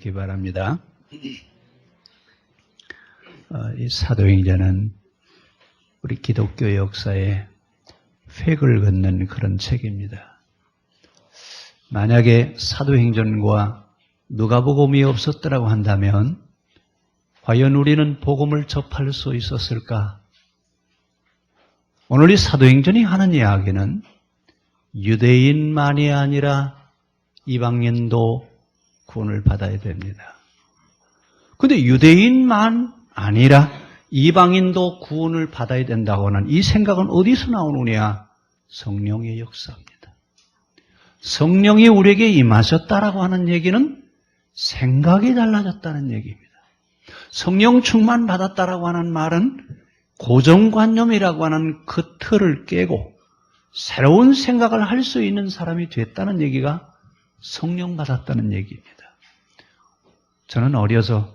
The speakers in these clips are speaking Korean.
찾기 바랍니다. 이 사도행전은 우리 기독교 역사에 획을 긋는 그런 책입니다. 만약에 사도행전과 누가복음이 없었더라고 한다면 과연 우리는 복음을 접할 수 있었을까? 오늘 이 사도행전이 하는 이야기는 유대인만이 아니라 이방인도 구원을 받아야 됩니다. 그런데 유대인만 아니라 이방인도 구원을 받아야 된다고 하는 이 생각은 어디서 나오느냐? 성령의 역사입니다. 성령이 우리에게 임하셨다라고 하는 얘기는 생각이 달라졌다는 얘기입니다. 성령 충만 받았다라고 하는 말은 고정관념이라고 하는 그 틀을 깨고 새로운 생각을 할 수 있는 사람이 됐다는 얘기가 성령 받았다는 얘기입니다. 저는 어려서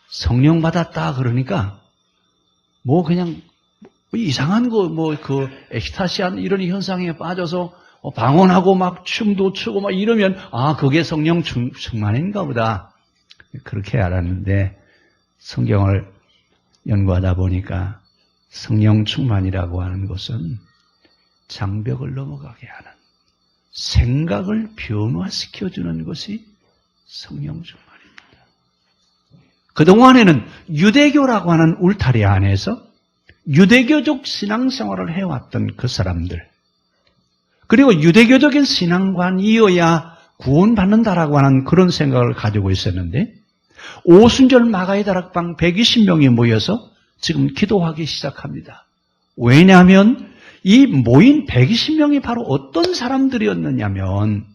성령 받았다 그러니까 뭐 그냥 이상한 거 그 엑스타시한 이런 현상에 빠져서 방언하고 막 춤도 추고 막 이러면 그게 성령 충만인가 보다 그렇게 알았는데 성경을 연구하다 보니까 성령 충만이라고 하는 것은 장벽을 넘어가게 하는 생각을 변화시켜주는 것이 성령 충만입니다. 그동안에는 유대교라고 하는 울타리 안에서 유대교적 신앙생활을 해왔던 그 사람들, 그리고 유대교적인 신앙관이어야 구원받는다라고 하는 그런 생각을 가지고 있었는데 오순절 마가의 다락방 120명이 모여서 지금 기도하기 시작합니다. 왜냐하면 이 모인 120명이 바로 어떤 사람들이었느냐면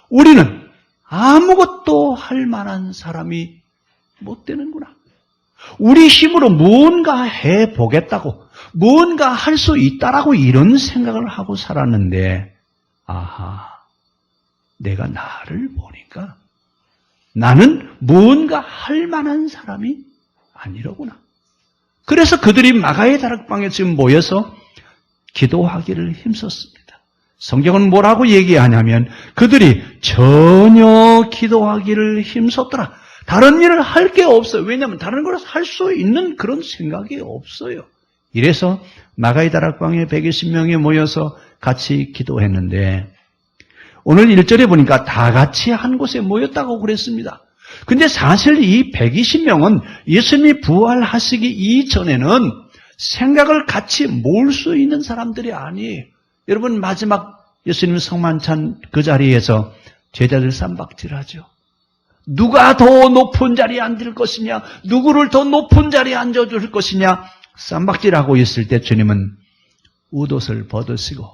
우리는 아무것도 할 만한 사람이 못 되는구나. 우리 힘으로 무언가 해보겠다고, 무언가 할 수 있다라고 이런 생각을 하고 살았는데 내가 나를 보니까 나는 무언가 할 만한 사람이 아니로구나. 그래서 그들이 마가의 다락방에 지금 모여서 기도하기를 힘썼습니다. 성경은 뭐라고 얘기하냐면 그들이 전혀 기도하기를 힘썼더라. 다른 일을 할 게 없어요. 왜냐하면 다른 걸 할 수 있는 그런 생각이 없어요. 이래서 마가의 다락방에 120명이 모여서 같이 기도했는데 오늘 1절에 보니까 다 같이 한 곳에 모였다고 그랬습니다. 근데 사실 이 120명은 예수님이 부활하시기 이전에는 생각을 같이 모을 수 있는 사람들이 아니에요. 여러분 마지막 예수님 성만찬 그 자리에서 제자들 쌈박질하죠. 누가 더 높은 자리에 앉을 것이냐, 누구를 더 높은 자리에 앉아줄 것이냐 쌈박질하고 있을 때 주님은 웃옷을 벗으시고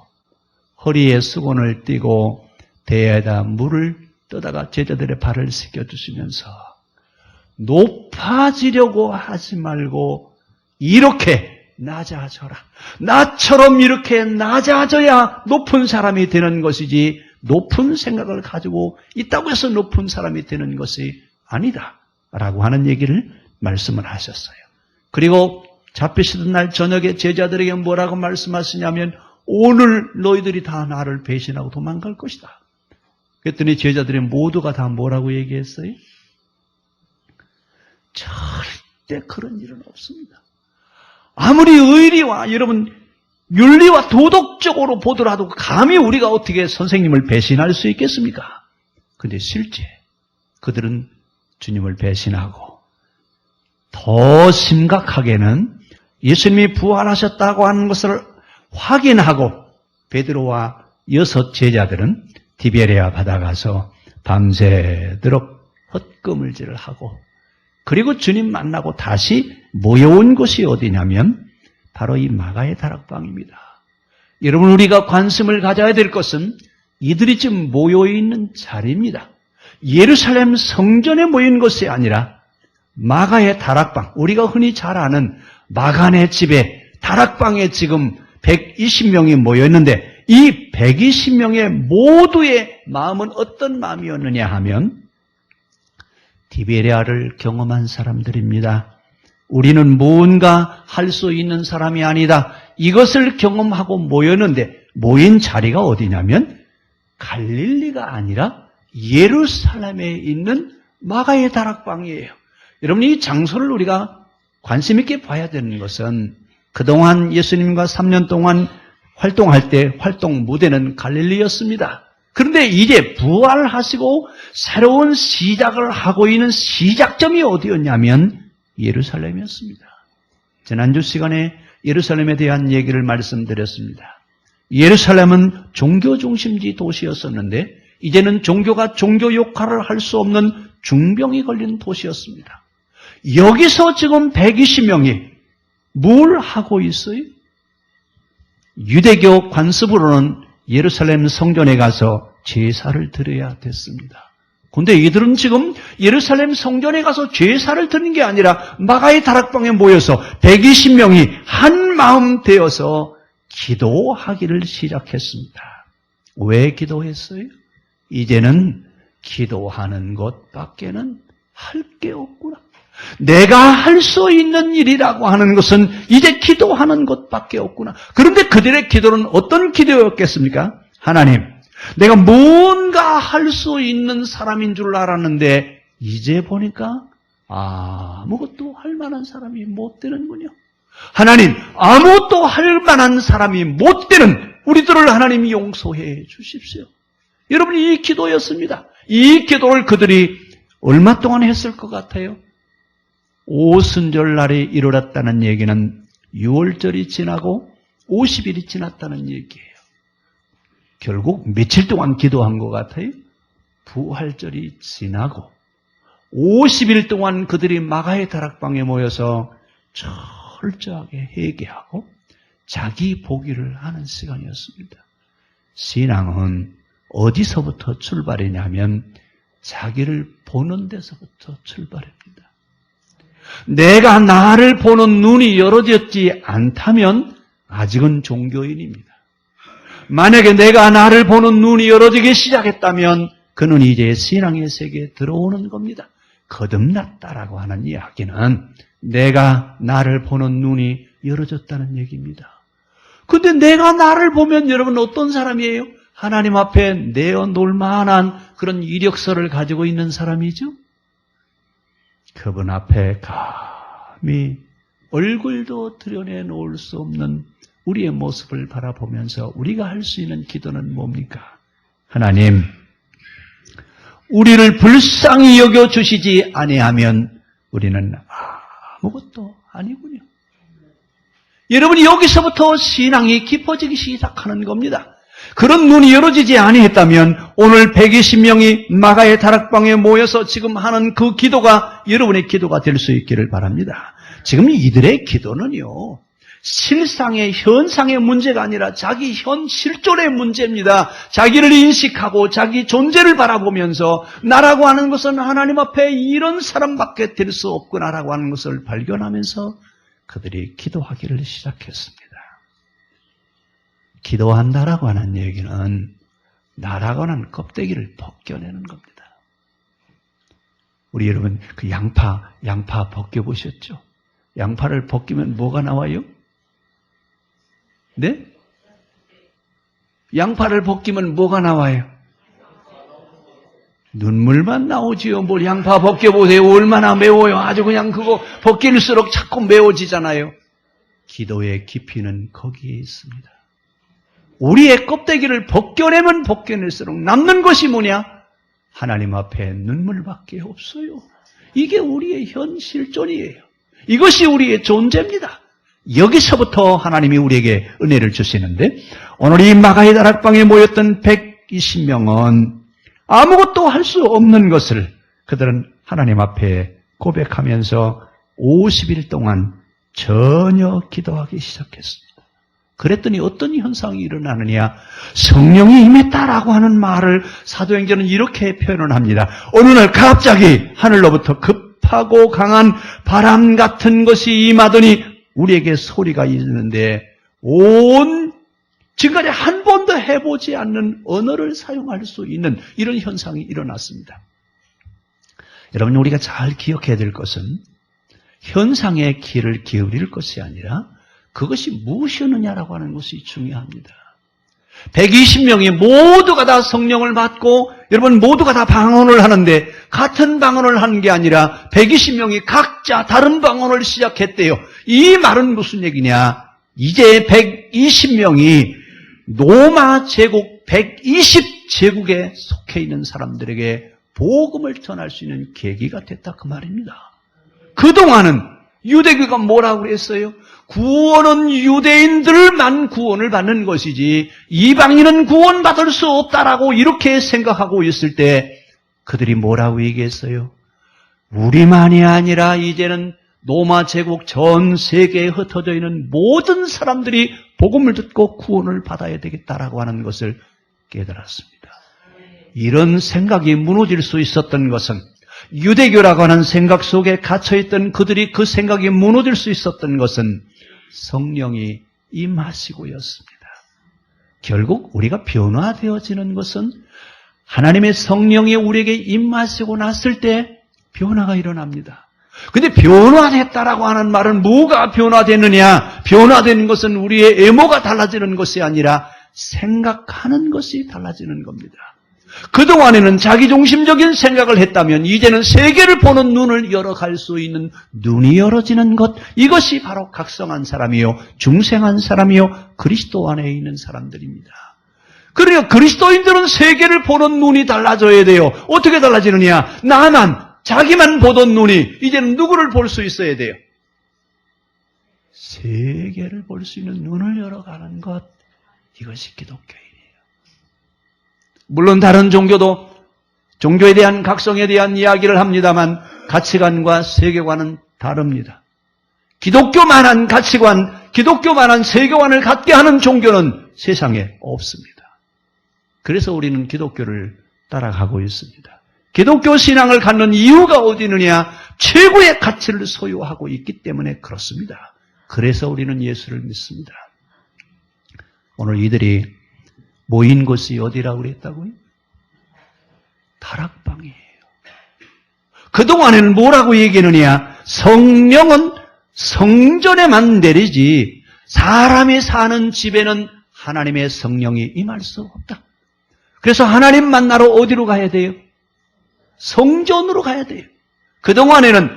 허리에 수건을 띠고 대야에다 물을 떠다가 제자들의 발을 씻겨주시면서 높아지려고 하지 말고 이렇게 낮아져라. 나처럼 이렇게 낮아져야 높은 사람이 되는 것이지 높은 생각을 가지고 있다고 해서 높은 사람이 되는 것이 아니다 라고 하는 얘기를 말씀을 하셨어요. 그리고 잡히시던 날 저녁에 제자들에게 뭐라고 말씀하시냐면 오늘 너희들이 다 나를 배신하고 도망갈 것이다. 그랬더니 제자들이 모두가 다 뭐라고 얘기했어요? 절대 그런 일은 없습니다. 아무리 의리와 여러분 윤리와 도덕적으로 보더라도 감히 우리가 어떻게 선생님을 배신할 수 있겠습니까? 그런데 실제 그들은 주님을 배신하고 더 심각하게는 예수님이 부활하셨다고 하는 것을 확인하고 베드로와 6 제자들은 디베레아 바다 가서 밤새도록 헛금을질을 하고 그리고 주님 만나고 다시 모여온 곳이 어디냐면 바로 이 마가의 다락방입니다. 여러분 우리가 관심을 가져야 될 것은 이들이 지금 모여있는 자리입니다. 예루살렘 성전에 모인 것이 아니라 마가의 다락방, 우리가 흔히 잘 아는 마간의 집에 다락방에 지금 120명이 모였는데 이 120명의 모두의 마음은 어떤 마음이었느냐 하면 디베레아를 경험한 사람들입니다. 우리는 무언가 할 수 있는 사람이 아니다. 이것을 경험하고 모였는데 모인 자리가 어디냐면 갈릴리가 아니라 예루살렘에 있는 마가의 다락방이에요. 여러분, 이 장소를 우리가 관심 있게 봐야 되는 것은 그동안 예수님과 3년 동안 활동할 때 활동 무대는 갈릴리였습니다. 그런데 이제 부활하시고 새로운 시작을 하고 있는 시작점이 어디였냐면 예루살렘이었습니다. 지난주 시간에 예루살렘에 대한 얘기를 말씀드렸습니다. 예루살렘은 종교 중심지 도시였었는데 이제는 종교가 종교 역할을 할 수 없는 중병이 걸린 도시였습니다. 여기서 지금 120명이 뭘 하고 있어요? 유대교 관습으로는 예루살렘 성전에 가서 제사를 드려야 됐습니다. 그런데 이들은 지금 예루살렘 성전에 가서 제사를 드리는 게 아니라 마가의 다락방에 모여서 120명이 한 마음 되어서 기도하기를 시작했습니다. 왜 기도했어요? 이제는 기도하는 것밖에는 할 게 없구나. 내가 할 수 있는 일이라고 하는 것은 이제 기도하는 것밖에 없구나. 그런데 그들의 기도는 어떤 기도였겠습니까? 하나님, 내가 뭔가 할 수 있는 사람인 줄 알았는데 이제 보니까 아무것도 할 만한 사람이 못 되는군요. 하나님, 아무것도 할 만한 사람이 못 되는 우리들을 하나님이 용서해 주십시오. 여러분, 이 기도였습니다. 이 기도를 그들이 얼마 동안 했을 것 같아요? 오순절 날이 이르렀다는 얘기는 6월절이 지나고 50일이 지났다는 얘기예요. 결국 며칠 동안 기도한 것 같아요? 부활절이 지나고 50일 동안 그들이 마가의 다락방에 모여서 철저하게 회개하고 자기 보기를 하는 시간이었습니다. 신앙은 어디서부터 출발이냐면 자기를 보는 데서부터 출발합니다. 내가 나를 보는 눈이 열어졌지 않다면 아직은 종교인입니다. 만약에 내가 나를 보는 눈이 열어지기 시작했다면 그는 이제 신앙의 세계에 들어오는 겁니다. 거듭났다라고 하는 이야기는 내가 나를 보는 눈이 열어졌다는 얘기입니다. 근데 내가 나를 보면 여러분 어떤 사람이에요? 하나님 앞에 내어놓을 만한 그런 이력서를 가지고 있는 사람이죠. 그분 앞에 감히 얼굴도 드러내놓을 수 없는 우리의 모습을 바라보면서 우리가 할 수 있는 기도는 뭡니까? 하나님, 우리를 불쌍히 여겨주시지 아니하면 우리는 아무것도 아니군요. 여러분이 여기서부터 신앙이 깊어지기 시작하는 겁니다. 그런 눈이 열어지지 아니했다면 오늘 120명이 마가의 다락방에 모여서 지금 하는 그 기도가 여러분의 기도가 될 수 있기를 바랍니다. 지금 이들의 기도는요, 실상의 현상의 문제가 아니라 자기 현 실존의 문제입니다. 자기를 인식하고 자기 존재를 바라보면서 나라고 하는 것은 하나님 앞에 이런 사람밖에 될 수 없구나라고 하는 것을 발견하면서 그들이 기도하기를 시작했습니다. 기도한다라고 하는 얘기는 나라고 하는 껍데기를 벗겨내는 겁니다. 우리 여러분 그 양파 벗겨보셨죠? 양파를 벗기면 뭐가 나와요? 네? 양파를 벗기면 뭐가 나와요? 눈물만 나오지요. 뭘 양파 벗겨보세요. 얼마나 매워요. 아주 그냥 그거 벗길수록 자꾸 매워지잖아요. 기도의 깊이는 거기에 있습니다. 우리의 껍데기를 벗겨내면 벗겨낼수록 남는 것이 뭐냐? 하나님 앞에 눈물밖에 없어요. 이게 우리의 현실존이에요. 이것이 우리의 존재입니다. 여기서부터 하나님이 우리에게 은혜를 주시는데 오늘 이 마가의 다락방에 모였던 120명은 아무것도 할 수 없는 것을 그들은 하나님 앞에 고백하면서 50일 동안 전혀 기도하기 시작했습니다. 그랬더니 어떤 현상이 일어나느냐? 성령이 임했다라고 하는 말을 사도행전은 이렇게 표현을 합니다. 어느 날 갑자기 하늘로부터 급하고 강한 바람 같은 것이 임하더니 우리에게 소리가 있는데 지금까지 한 번도 해보지 않는 언어를 사용할 수 있는 이런 현상이 일어났습니다. 여러분, 우리가 잘 기억해야 될 것은 현상의 귀를 기울일 것이 아니라 그것이 무엇이었느냐라고 하는 것이 중요합니다. 120명이 모두가 다 성령을 받고 여러분 모두가 다 방언을 하는데 같은 방언을 하는 게 아니라 120명이 각자 다른 방언을 시작했대요. 이 말은 무슨 얘기냐? 이제 120명이 로마 제국 120제국에 속해 있는 사람들에게 복음을 전할 수 있는 계기가 됐다 그 말입니다. 그동안은 유대교가 뭐라고 그랬어요? 구원은 유대인들만 구원을 받는 것이지 이방인은 구원받을 수 없다라고 이렇게 생각하고 있을 때 그들이 뭐라고 얘기했어요? 우리만이 아니라 이제는 로마 제국 전 세계에 흩어져 있는 모든 사람들이 복음을 듣고 구원을 받아야 되겠다라고 하는 것을 깨달았습니다. 이런 생각이 무너질 수 있었던 것은 유대교라고 하는 생각 속에 갇혀있던 그들이 그 생각이 무너질 수 있었던 것은 성령이 임하시고였습니다. 결국 우리가 변화되어지는 것은 하나님의 성령이 우리에게 임하시고 났을 때 변화가 일어납니다. 근데 변화됐다라고 하는 말은 뭐가 변화되느냐? 변화되는 것은 우리의 외모가 달라지는 것이 아니라 생각하는 것이 달라지는 겁니다. 그동안에는 자기중심적인 생각을 했다면 이제는 세계를 보는 눈을 열어갈 수 있는 눈이 열어지는 것, 이것이 바로 각성한 사람이요 중생한 사람이요 그리스도 안에 있는 사람들입니다. 그러니까 그리스도인들은 세계를 보는 눈이 달라져야 돼요. 어떻게 달라지느냐? 자기만 보던 눈이 이제는 누구를 볼 수 있어야 돼요? 세계를 볼 수 있는 눈을 열어가는 것, 이것이 기독교예요. 물론 다른 종교도 종교에 대한 각성에 대한 이야기를 합니다만 가치관과 세계관은 다릅니다. 기독교만한 가치관, 기독교만한 세계관을 갖게 하는 종교는 세상에 없습니다. 그래서 우리는 기독교를 따라가고 있습니다. 기독교 신앙을 갖는 이유가 어디 있느냐? 최고의 가치를 소유하고 있기 때문에 그렇습니다. 그래서 우리는 예수를 믿습니다. 오늘 이들이 모인 곳이 어디라고 그랬다고요? 다락방이에요. 그동안에는 뭐라고 얘기했느냐? 성령은 성전에만 내리지 사람이 사는 집에는 하나님의 성령이 임할 수 없다. 그래서 하나님 만나러 어디로 가야 돼요? 성전으로 가야 돼요. 그동안에는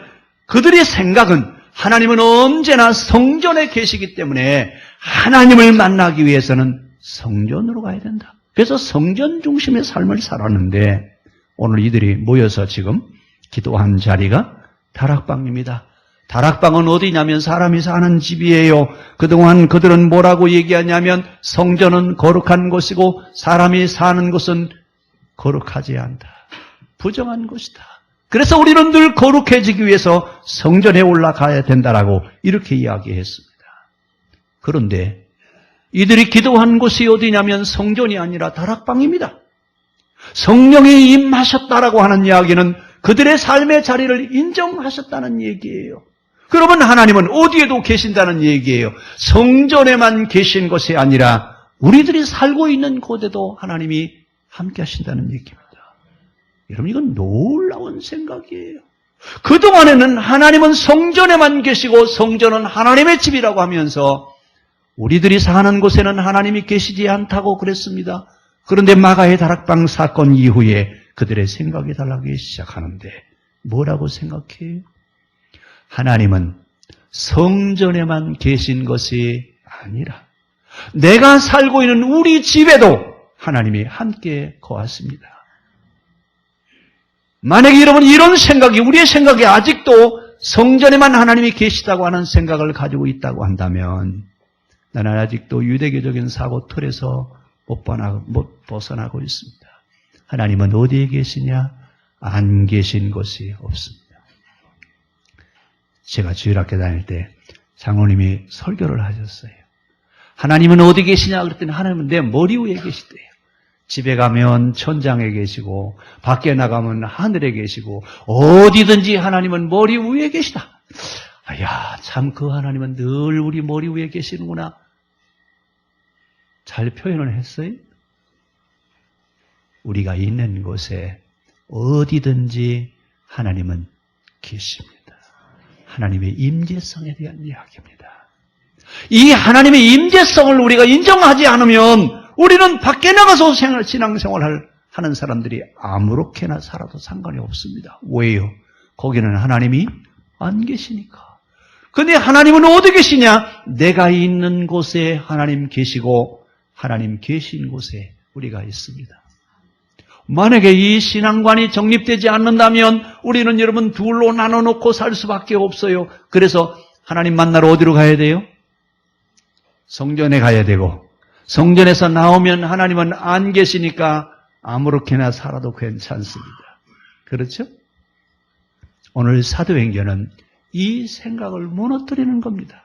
그들의 생각은 하나님은 언제나 성전에 계시기 때문에 하나님을 만나기 위해서는 성전으로 가야 된다. 그래서 성전 중심의 삶을 살았는데 오늘 이들이 모여서 지금 기도한 자리가 다락방입니다. 다락방은 어디냐면 사람이 사는 집이에요. 그동안 그들은 뭐라고 얘기하냐면 성전은 거룩한 것이고 사람이 사는 곳은 거룩하지 않다. 부정한 것이다. 그래서 우리는 늘 거룩해지기 위해서 성전에 올라가야 된다라고 이렇게 이야기했습니다. 그런데 이들이 기도한 곳이 어디냐면 성전이 아니라 다락방입니다. 성령이 임하셨다라고 하는 이야기는 그들의 삶의 자리를 인정하셨다는 얘기예요. 그러면 하나님은 어디에도 계신다는 얘기예요. 성전에만 계신 것이 아니라 우리들이 살고 있는 곳에도 하나님이 함께 하신다는 얘기입니다. 여러분 이건 놀라운 생각이에요. 그동안에는 하나님은 성전에만 계시고 성전은 하나님의 집이라고 하면서 우리들이 사는 곳에는 하나님이 계시지 않다고 그랬습니다. 그런데 마가의 다락방 사건 이후에 그들의 생각이 달라지기 시작하는데 뭐라고 생각해요? 하나님은 성전에만 계신 것이 아니라 내가 살고 있는 우리 집에도 하나님이 함께 거하십니다. 만약에 여러분 이런 생각이 우리의 생각이 아직도 성전에만 하나님이 계시다고 하는 생각을 가지고 있다고 한다면 나는 아직도 유대교적인 사고 틀에서 못 벗어나고 있습니다. 하나님은 어디에 계시냐? 안 계신 곳이 없습니다. 제가 주일학교 다닐 때 장로님이 설교를 하셨어요. 하나님은 어디 계시냐 그랬더니 하나님은 내 머리 위에 계시대요. 집에 가면 천장에 계시고 밖에 나가면 하늘에 계시고 어디든지 하나님은 머리 위에 계시다. 야, 참 그 하나님은 늘 우리 머리 위에 계시는구나. 잘 표현을 했어요. 우리가 있는 곳에 어디든지 하나님은 계십니다. 하나님의 임재성에 대한 이야기입니다. 이 하나님의 임재성을 우리가 인정하지 않으면 우리는 밖에 나가서 신앙생활을 하는 사람들이 아무렇게나 살아도 상관이 없습니다. 왜요? 거기는 하나님이 안 계시니까. 근데 하나님은 어디 계시냐? 내가 있는 곳에 하나님 계시고 하나님 계신 곳에 우리가 있습니다. 만약에 이 신앙관이 정립되지 않는다면 우리는 여러분 둘로 나눠놓고 살 수밖에 없어요. 그래서 하나님 만나러 어디로 가야 돼요? 성전에 가야 되고, 성전에서 나오면 하나님은 안 계시니까 아무렇게나 살아도 괜찮습니다. 그렇죠? 오늘 사도행전은 이 생각을 무너뜨리는 겁니다.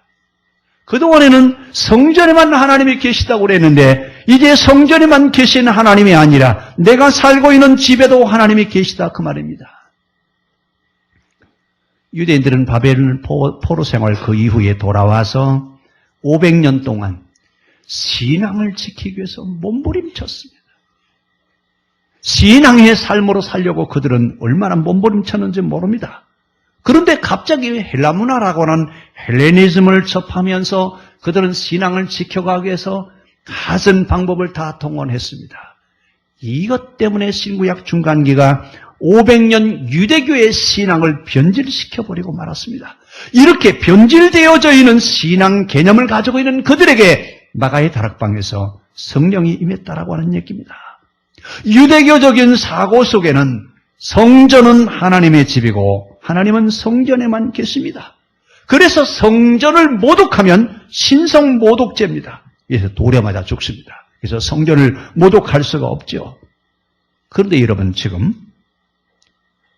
그동안에는 성전에만 하나님이 계시다고 그랬는데 이제 성전에만 계신 하나님이 아니라 내가 살고 있는 집에도 하나님이 계시다 그 말입니다. 유대인들은 바벨 포로 생활 그 이후에 돌아와서 500년 동안 신앙을 지키기 위해서 몸부림쳤습니다. 신앙의 삶으로 살려고 그들은 얼마나 몸부림쳤는지 모릅니다. 그런데 갑자기 헬라 문화라고 하는 헬레니즘을 접하면서 그들은 신앙을 지켜가기 위해서 갖은 방법을 다 동원했습니다. 이것 때문에 신구약 중간기가 500년 유대교의 신앙을 변질시켜버리고 말았습니다. 이렇게 변질되어져 있는 신앙 개념을 가지고 있는 그들에게 마가의 다락방에서 성령이 임했다라고 하는 얘기입니다. 유대교적인 사고 속에는 성전은 하나님의 집이고 하나님은 성전에만 계십니다. 그래서 성전을 모독하면 신성 모독죄입니다. 그래서 돌에 맞아 죽습니다. 그래서 성전을 모독할 수가 없죠. 그런데 여러분 지금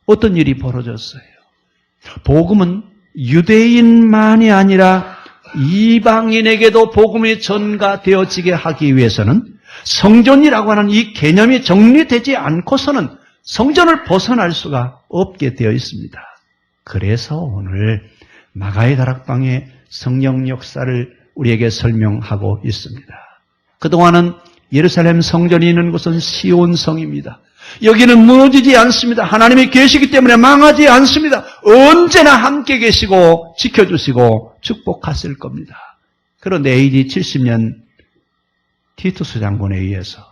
어떤 일이 벌어졌어요? 복음은 유대인만이 아니라 이방인에게도 복음이 전가되어지게 하기 위해서는 성전이라고 하는 이 개념이 정리되지 않고서는 성전을 벗어날 수가 없게 되어 있습니다. 그래서 오늘 마가의 다락방의 성령 역사를 우리에게 설명하고 있습니다. 그동안은 예루살렘 성전이 있는 곳은 시온성입니다. 여기는 무너지지 않습니다. 하나님이 계시기 때문에 망하지 않습니다. 언제나 함께 계시고 지켜주시고 축복하실 겁니다. 그런데 AD 70년 티투스 장군에 의해서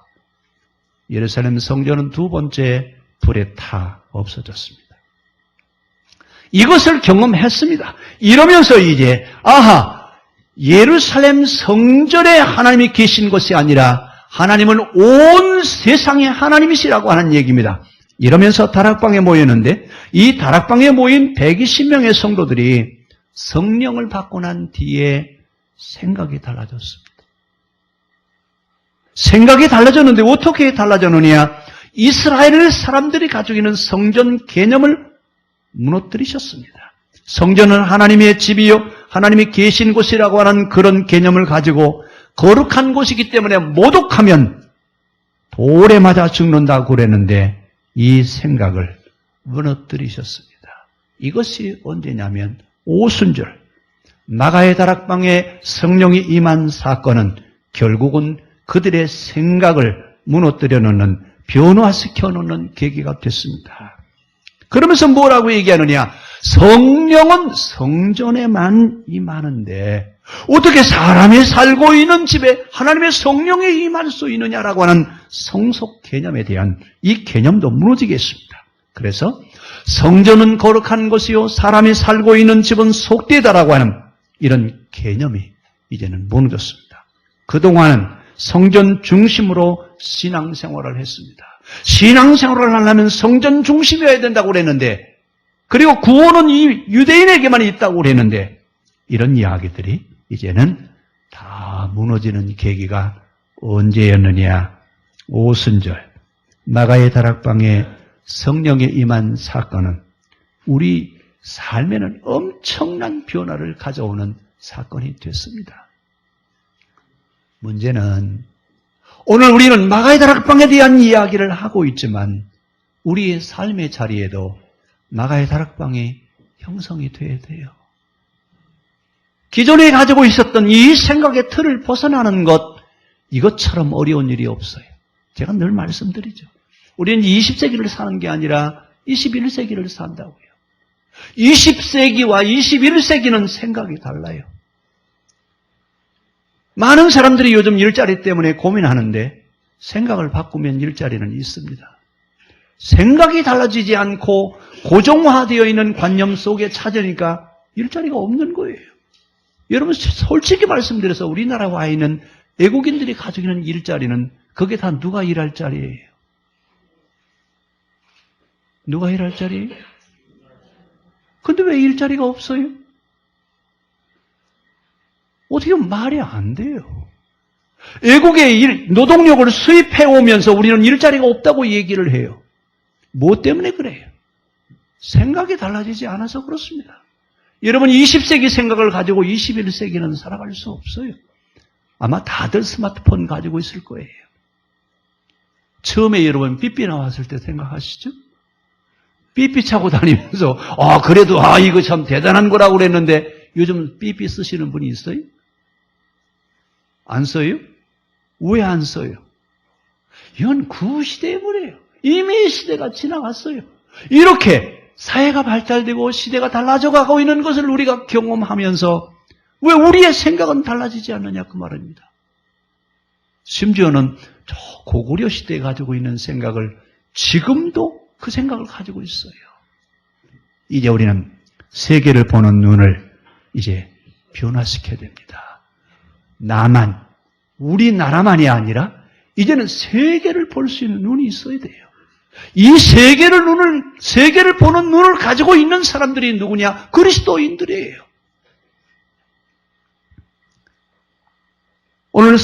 예루살렘 성전은 두 번째 불에 타 없어졌습니다. 이것을 경험했습니다. 이러면서 이제 예루살렘 성전에 하나님이 계신 것이 아니라 하나님은 온 세상의 하나님이시라고 하는 얘기입니다. 이러면서 다락방에 모였는데 이 다락방에 모인 120명의 성도들이 성령을 받고 난 뒤에 생각이 달라졌습니다. 생각이 달라졌는데 어떻게 달라졌느냐? 이스라엘 사람들이 가지고 있는 성전 개념을 무너뜨리셨습니다. 성전은 하나님의 집이요 하나님이 계신 곳이라고 하는 그런 개념을 가지고 거룩한 곳이기 때문에 모독하면 돌에 맞아 죽는다고 그랬는데 이 생각을 무너뜨리셨습니다. 이것이 언제냐면 오순절 마가의 다락방에 성령이 임한 사건은 결국은 그들의 생각을 무너뜨려 놓는 변화시켜 놓는 계기가 됐습니다. 그러면서 뭐라고 얘기하느냐? 성령은 성전에만 임하는데 어떻게 사람이 살고 있는 집에 하나님의 성령이 임할 수 있느냐라고 하는 성속 개념에 대한 이 개념도 무너지겠습니다. 그래서 성전은 거룩한 것이요 사람이 살고 있는 집은 속되다라고 하는 이런 개념이 이제는 무너졌습니다. 그동안은 성전 중심으로 신앙생활을 했습니다. 신앙생활을 하려면 성전 중심이어야 된다고 그랬는데 그리고 구원은 이 유대인에게만 있다고 그랬는데 이런 이야기들이 이제는 다 무너지는 계기가 언제였느냐? 오순절 마가의 다락방에 성령에 임한 사건은 우리 삶에는 엄청난 변화를 가져오는 사건이 됐습니다. 문제는 오늘 우리는 마가의 다락방에 대한 이야기를 하고 있지만 우리의 삶의 자리에도 마가의 다락방이 형성이 돼야 돼요. 기존에 가지고 있었던 이 생각의 틀을 벗어나는 것, 이것처럼 어려운 일이 없어요. 제가 늘 말씀드리죠. 우리는 20세기를 사는 게 아니라 21세기를 산다고요. 20세기와 21세기는 생각이 달라요. 많은 사람들이 요즘 일자리 때문에 고민하는데 생각을 바꾸면 일자리는 있습니다. 생각이 달라지지 않고 고정화되어 있는 관념 속에 찾으니까 일자리가 없는 거예요. 여러분 솔직히 말씀드려서 우리나라 와 있는 외국인들이 가지고 있는 일자리는 그게 다 누가 일할 자리예요? 누가 일할 자리예요? 근데 왜 일자리가 없어요? 어떻게 보면 말이 안 돼요. 외국의 노동력을 수입해 오면서 우리는 일자리가 없다고 얘기를 해요. 뭐 때문에 그래요? 생각이 달라지지 않아서 그렇습니다. 여러분 20세기 생각을 가지고 21세기는 살아갈 수 없어요. 아마 다들 스마트폰 가지고 있을 거예요. 처음에 여러분 삐삐 나왔을 때 생각하시죠? 삐삐 차고 다니면서 그래도 이거 참 대단한 거라고 그랬는데 요즘 삐삐 쓰시는 분이 있어요? 안 써요? 왜 안 써요? 이건 구시대의 문제예요. 이미 시대가 지나갔어요. 이렇게 사회가 발달되고 시대가 달라져 가고 있는 것을 우리가 경험하면서 왜 우리의 생각은 달라지지 않느냐 그 말입니다. 심지어는 저 고구려 시대에 가지고 있는 생각을 지금도 그 생각을 가지고 있어요. 이제 우리는 세계를 보는 눈을 이제 변화시켜야 됩니다. 우리나라만이 아니라 이제는 세계를 볼 수 있는 눈이 있어야 돼요. 이 세계를 보는 눈을 가지고 있는 사람들이 누구냐? 그리스도인들이에요. 오늘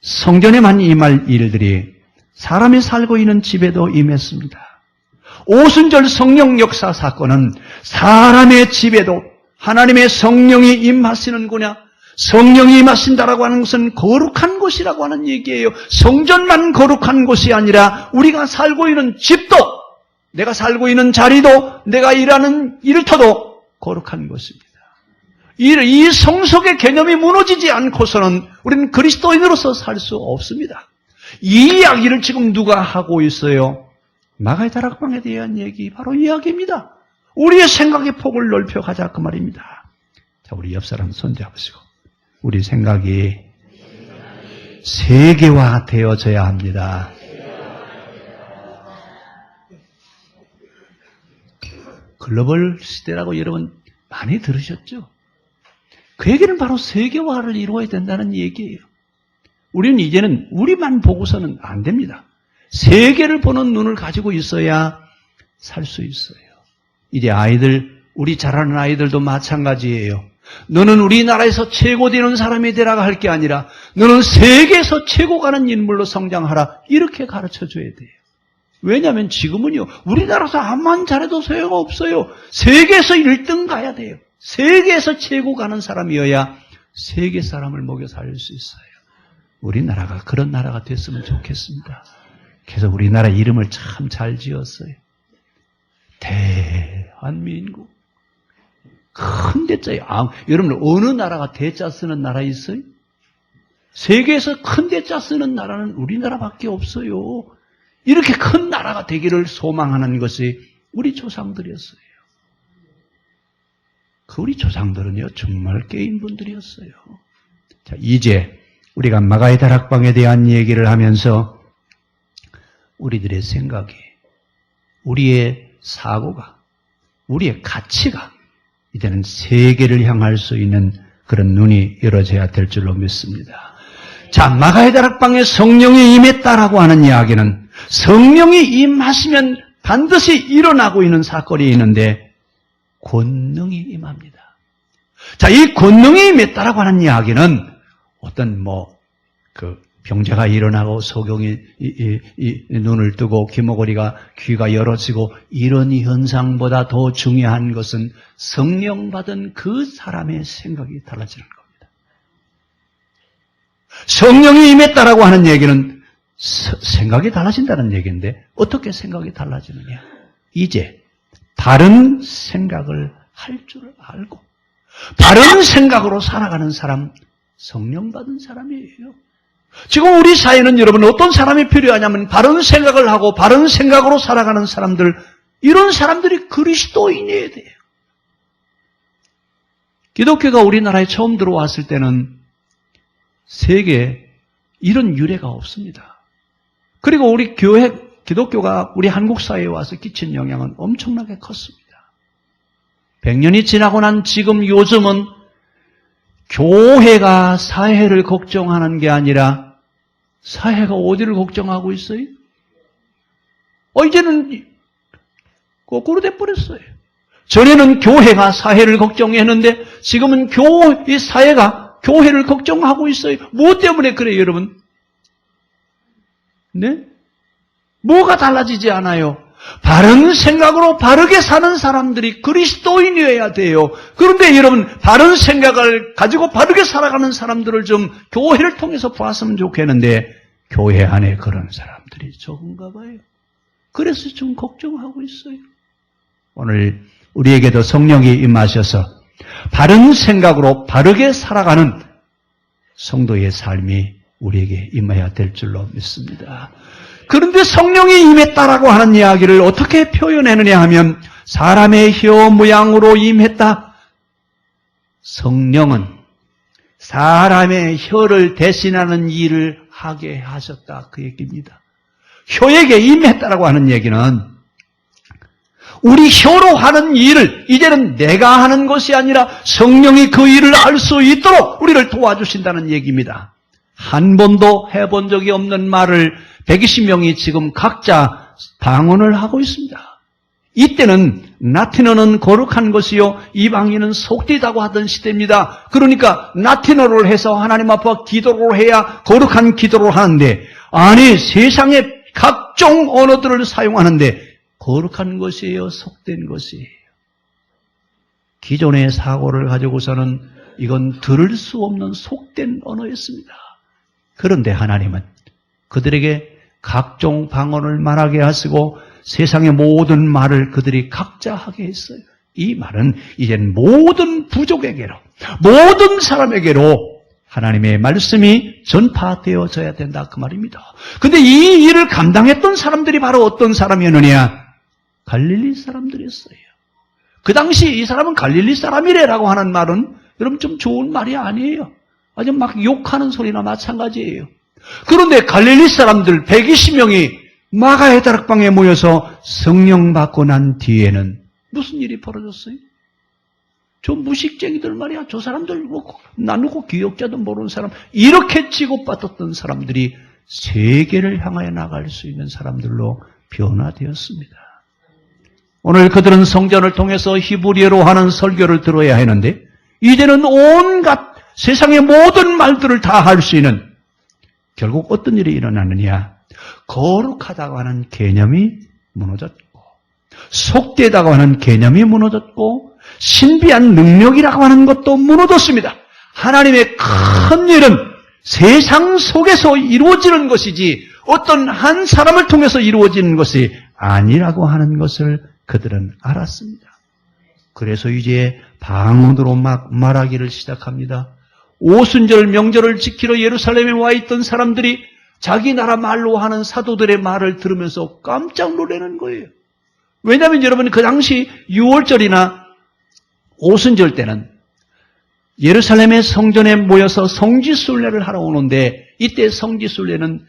성전에만 임할 일들이 사람이 살고 있는 집에도 임했습니다. 오순절 성령 역사 사건은 사람의 집에도 하나님의 성령이 임하시는구나. 성령이 임하신다라고 하는 것은 거룩한 곳이라고 하는 얘기예요. 성전만 거룩한 곳이 아니라 우리가 살고 있는 집도, 내가 살고 있는 자리도, 내가 일하는 일터도 거룩한 곳입니다. 이 성속의 개념이 무너지지 않고서는 우리는 그리스도인으로서 살 수 없습니다. 이 이야기를 지금 누가 하고 있어요? 마가의 다락방에 대한 얘기, 바로 이 이야기입니다. 우리의 생각의 폭을 넓혀가자 그 말입니다. 자, 우리 옆 사람 손잡으시고 우리 생각이 세계화 되어져야 합니다. 글로벌 시대라고 여러분 많이 들으셨죠? 그 얘기는 바로 세계화를 이루어야 된다는 얘기예요. 우리는 이제는 우리만 보고서는 안 됩니다. 세계를 보는 눈을 가지고 있어야 살 수 있어요. 이제 우리 자라는 아이들도 마찬가지예요. 너는 우리나라에서 최고 되는 사람이 되라고 할 게 아니라 너는 세계에서 최고 가는 인물로 성장하라. 이렇게 가르쳐줘야 돼요. 왜냐하면 지금은요. 우리나라에서 암만 잘해도 소용가 없어요. 세계에서 1등 가야 돼요. 세계에서 최고 가는 사람이어야 세계 사람을 먹여 살릴 수 있어요. 우리나라가 그런 나라가 됐으면 좋겠습니다. 그래서 우리나라 이름을 참 잘 지었어요. 대한민국. 큰 대자예요. 여러분 어느 나라가 대자 쓰는 나라 있어요? 세계에서 큰 대자 쓰는 나라는 우리나라밖에 없어요. 이렇게 큰 나라가 되기를 소망하는 것이 우리 조상들이었어요. 우리 조상들은요 정말 깨인분들이었어요. 자, 이제 우리가 마가의 다락방에 대한 얘기를 하면서 우리들의 생각이, 우리의 사고가, 우리의 가치가 이제는 세계를 향할 수 있는 그런 눈이 열어져야 될 줄로 믿습니다. 자, 마가의 다락방에 성령이 임했다라고 하는 이야기는 성령이 임하시면 반드시 일어나고 있는 사건이 있는데 권능이 임합니다. 자, 이 권능이 임했다라고 하는 이야기는 어떤 병자가 일어나고 소경이 눈을 뜨고 귀머거리가 귀가 열어지고 이런 현상보다 더 중요한 것은 성령 받은 그 사람의 생각이 달라지는 겁니다. 성령이 임했다라고 하는 얘기는 생각이 달라진다는 얘기인데 어떻게 생각이 달라지느냐? 이제 바른 생각을 할 줄 알고 바른 생각으로 살아가는 사람, 성령 받은 사람이에요. 지금 우리 사회는 여러분 어떤 사람이 필요하냐면 바른 생각을 하고 바른 생각으로 살아가는 사람들, 이런 사람들이 그리스도인이어야 돼요. 기독교가 우리나라에 처음 들어왔을 때는 세계에 이런 유래가 없습니다. 그리고 우리 교회, 기독교가 우리 한국 사회에 와서 끼친 영향은 엄청나게 컸습니다. 100년이 지나고 난 지금 요즘은 교회가 사회를 걱정하는 게 아니라 사회가 어디를 걱정하고 있어요? 이제는 거꾸로 돼버렸어요. 전에는 교회가 사회를 걱정했는데 지금은 이 사회가 교회를 걱정하고 있어요. 무엇 때문에 그래요, 여러분? 네? 뭐가 달라지지 않아요? 바른 생각으로 바르게 사는 사람들이 그리스도인이어야 돼요. 그런데 여러분, 바른 생각을 가지고 바르게 살아가는 사람들을 좀 교회를 통해서 봤으면 좋겠는데 교회 안에 그런 사람들이 적은가 봐요. 그래서 좀 걱정하고 있어요. 오늘 우리에게도 성령이 임하셔서 바른 생각으로 바르게 살아가는 성도의 삶이 우리에게 임해야 될 줄로 믿습니다. 그런데 성령이 임했다라고 하는 이야기를 어떻게 표현하느냐 하면 사람의 혀 모양으로 임했다. 성령은 사람의 혀를 대신하는 일을 하게 하셨다. 그 얘기입니다. 혀에게 임했다라고 하는 얘기는 우리 혀로 하는 일을 이제는 내가 하는 것이 아니라 성령이 그 일을 할 수 있도록 우리를 도와주신다는 얘기입니다. 한 번도 해본 적이 없는 말을 120명이 지금 각자 방언을 하고 있습니다. 이때는 라틴어는 거룩한 것이요 이방인은 속되다고 하던 시대입니다. 그러니까 라틴어를 해서 하나님 앞에 기도를 해야 거룩한 기도를 하는데 아니 세상의 각종 언어들을 사용하는데 거룩한 것이에요, 속된 것이에요. 기존의 사고를 가지고서는 이건 들을 수 없는 속된 언어였습니다. 그런데 하나님은 그들에게 각종 방언을 말하게 하시고 세상의 모든 말을 그들이 각자 하게 했어요. 이 말은 이젠 모든 부족에게로, 모든 사람에게로 하나님의 말씀이 전파되어져야 된다 그 말입니다. 근데 이 일을 감당했던 사람들이 바로 어떤 사람이었느냐? 갈릴리 사람들이었어요. 그 당시 이 사람은 갈릴리 사람이래라고 하는 말은 여러분 좀 좋은 말이 아니에요. 아주 막 욕하는 소리나 마찬가지예요. 그런데 갈릴리 사람들 120명이 마가의 다락방에 모여서 성령 받고 난 뒤에는 무슨 일이 벌어졌어요? 저 무식쟁이들 말이야. 저 사람들 나누고 기억자도 모르는 사람 이렇게 치고받았던 사람들이 세계를 향하여 나갈 수 있는 사람들로 변화되었습니다. 오늘 그들은 성전을 통해서 히브리어로 하는 설교를 들어야 하는데 이제는 온갖 세상의 모든 말들을 다 할 수 있는 결국 어떤 일이 일어나느냐? 거룩하다고 하는 개념이 무너졌고 속되다고 하는 개념이 무너졌고 신비한 능력이라고 하는 것도 무너졌습니다. 하나님의 큰 일은 세상 속에서 이루어지는 것이지 어떤 한 사람을 통해서 이루어지는 것이 아니라고 하는 것을 그들은 알았습니다. 그래서 이제 방언으로 막 말하기를 시작합니다. 오순절 명절을 지키러 예루살렘에 와 있던 사람들이 자기 나라 말로 하는 사도들의 말을 들으면서 깜짝 놀라는 거예요. 왜냐하면 여러분 그 당시 6월절이나 오순절 때는 예루살렘의 성전에 모여서 성지순례를 하러 오는데 이때 성지순례는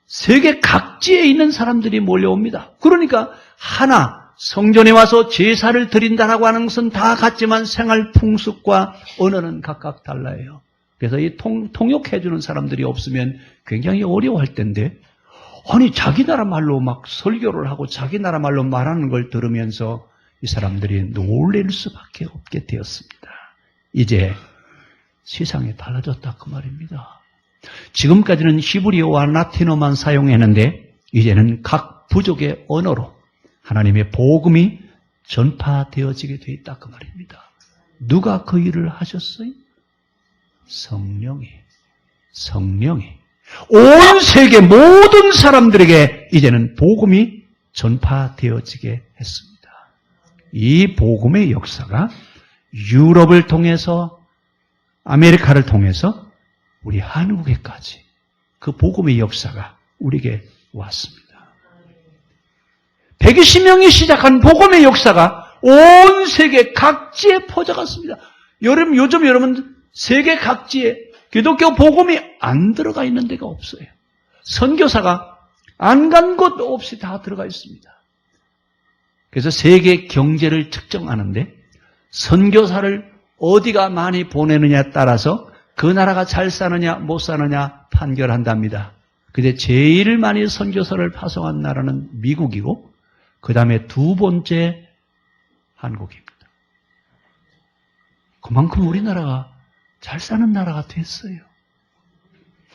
세계 각지에 있는 사람들이 몰려옵니다. 그러니까 하나 성전에 와서 제사를 드린다라고 하는 것은 다 같지만 생활 풍습과 언어는 각각 달라요. 그래서 이 통역해주는 사람들이 없으면 굉장히 어려워할 텐데 아니 자기 나라 말로 막 설교를 하고 자기 나라 말로 말하는 걸 들으면서 이 사람들이 놀랄 수밖에 없게 되었습니다. 이제 세상이 달라졌다 그 말입니다. 지금까지는 히브리어와 라틴어만 사용했는데 이제는 각 부족의 언어로 하나님의 복음이 전파되어지게 돼 있다 그 말입니다. 누가 그 일을 하셨어요? 성령이 온 세계 모든 사람들에게 이제는 복음이 전파되어지게 했습니다. 이 복음의 역사가 유럽을 통해서 아메리카를 통해서 우리 한국에까지 그 복음의 역사가 우리에게 왔습니다. 120명이 시작한 복음의 역사가 온 세계 각지에 퍼져갔습니다. 요즘 여러분 세계 각지에 기독교 복음이 안 들어가 있는 데가 없어요. 선교사가 안 간 곳 없이 다 들어가 있습니다. 그래서 세계 경제를 측정하는데 선교사를 어디가 많이 보내느냐에 따라서 그 나라가 잘 사느냐 못 사느냐 판결한답니다. 근데 제일 많이 선교사를 파송한 나라는 미국이고 그 다음에 두 번째 한국입니다. 그만큼 우리나라가 잘 사는 나라가 됐어요.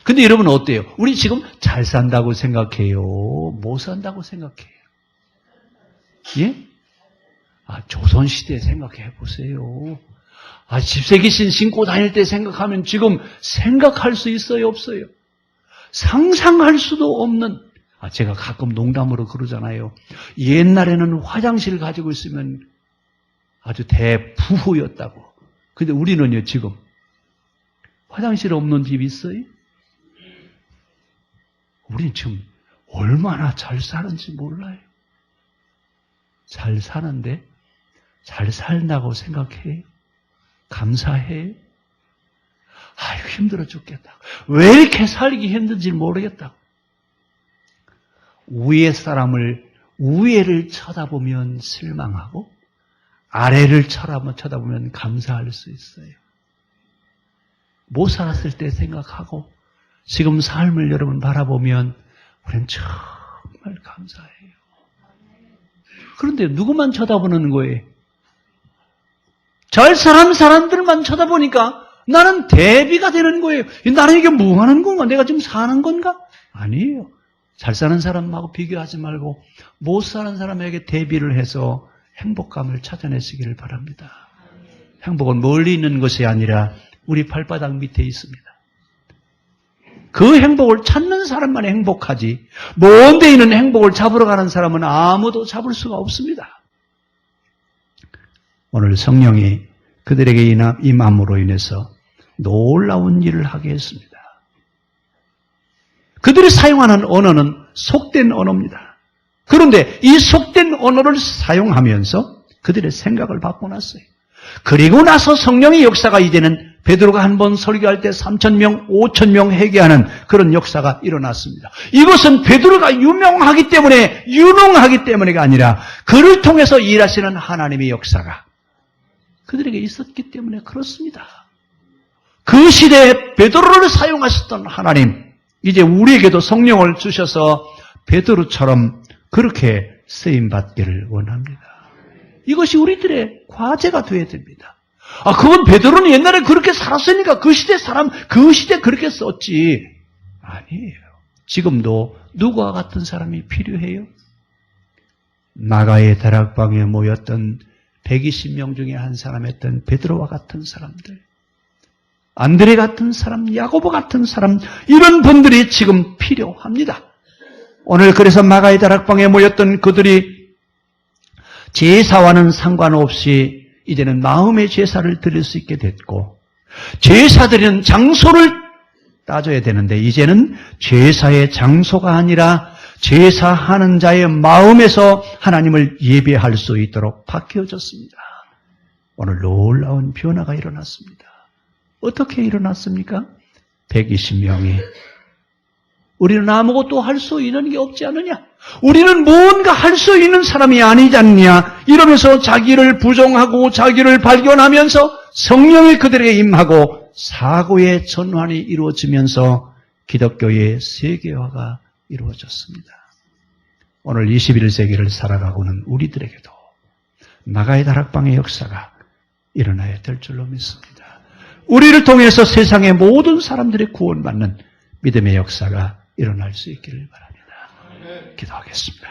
근데 여러분 어때요? 우리 지금 잘 산다고 생각해요? 못 산다고 생각해요? 예? 조선시대 생각해 보세요. 집세기신 신고 다닐 때 생각하면 지금 생각할 수 있어요? 없어요? 상상할 수도 없는, 제가 가끔 농담으로 그러잖아요. 옛날에는 화장실 가지고 있으면 아주 대부호였다고. 근데 우리는요, 지금 화장실 없는 집 있어요? 우린 지금 얼마나 잘 사는지 몰라요. 잘 사는데 잘 살다고 생각해요? 감사해요? 아유, 힘들어 죽겠다. 왜 이렇게 살기 힘든지 모르겠다. 위에 사람을, 위에를 쳐다보면 실망하고 아래를 쳐다보면 감사할 수 있어요. 못 살았을 때 생각하고 지금 삶을 여러분 바라보면 우리는 정말 감사해요. 그런데 누구만 쳐다보는 거예요? 잘 사는 사람들만 쳐다보니까 나는 대비가 되는 거예요. 나는 이게 뭐 하는 건가? 내가 지금 사는 건가? 아니에요. 잘 사는 사람하고 비교하지 말고 못 사는 사람에게 대비를 해서 행복감을 찾아내시기를 바랍니다. 행복은 멀리 있는 것이 아니라 우리 발바닥 밑에 있습니다. 그 행복을 찾는 사람만 행복하지 먼 데 있는 행복을 잡으러 가는 사람은 아무도 잡을 수가 없습니다. 오늘 성령이 그들에게 임함으로 인해서 놀라운 일을 하게 했습니다. 그들이 사용하는 언어는 속된 언어입니다. 그런데 이 속된 언어를 사용하면서 그들의 생각을 바꿔놨어요. 그리고 나서 성령의 역사가 이제는 베드로가 한 번 설교할 때 3,000명, 5,000명 회개하는 그런 역사가 일어났습니다. 이것은 베드로가 유명하기 때문에가 아니라 그를 통해서 일하시는 하나님의 역사가 그들에게 있었기 때문에 그렇습니다. 그 시대에 베드로를 사용하셨던 하나님, 이제 우리에게도 성령을 주셔서 베드로처럼 그렇게 쓰임받기를 원합니다. 이것이 우리들의 과제가 되어야 됩니다. 그건 베드로는 옛날에 그렇게 살았으니까 그 시대 사람, 그 시대 그렇게 썼지. 아니에요. 지금도 누구와 같은 사람이 필요해요? 마가의 다락방에 모였던 120명 중에 한 사람이었던 베드로와 같은 사람들, 안드레 같은 사람, 야고보 같은 사람, 이런 분들이 지금 필요합니다. 오늘 그래서 마가의 다락방에 모였던 그들이 제사와는 상관없이 이제는 마음의 제사를 드릴 수 있게 됐고, 제사 드리는 장소를 따져야 되는데 이제는 제사의 장소가 아니라 제사하는 자의 마음에서 하나님을 예배할 수 있도록 바뀌어졌습니다. 오늘 놀라운 변화가 일어났습니다. 어떻게 일어났습니까? 120명이 우리는 아무것도 할 수 있는 게 없지 않느냐? 우리는 뭔가 할 수 있는 사람이 아니지 않느냐? 이러면서 자기를 부정하고 자기를 발견하면서 성령이 그들에게 임하고 사고의 전환이 이루어지면서 기독교의 세계화가 이루어졌습니다. 오늘 21세기를 살아가고는 우리들에게도 마가의 다락방의 역사가 일어나야 될 줄로 믿습니다. 우리를 통해서 세상의 모든 사람들이 구원받는 믿음의 역사가 일어날 수 있기를 바랍니다. 기도하겠습니다.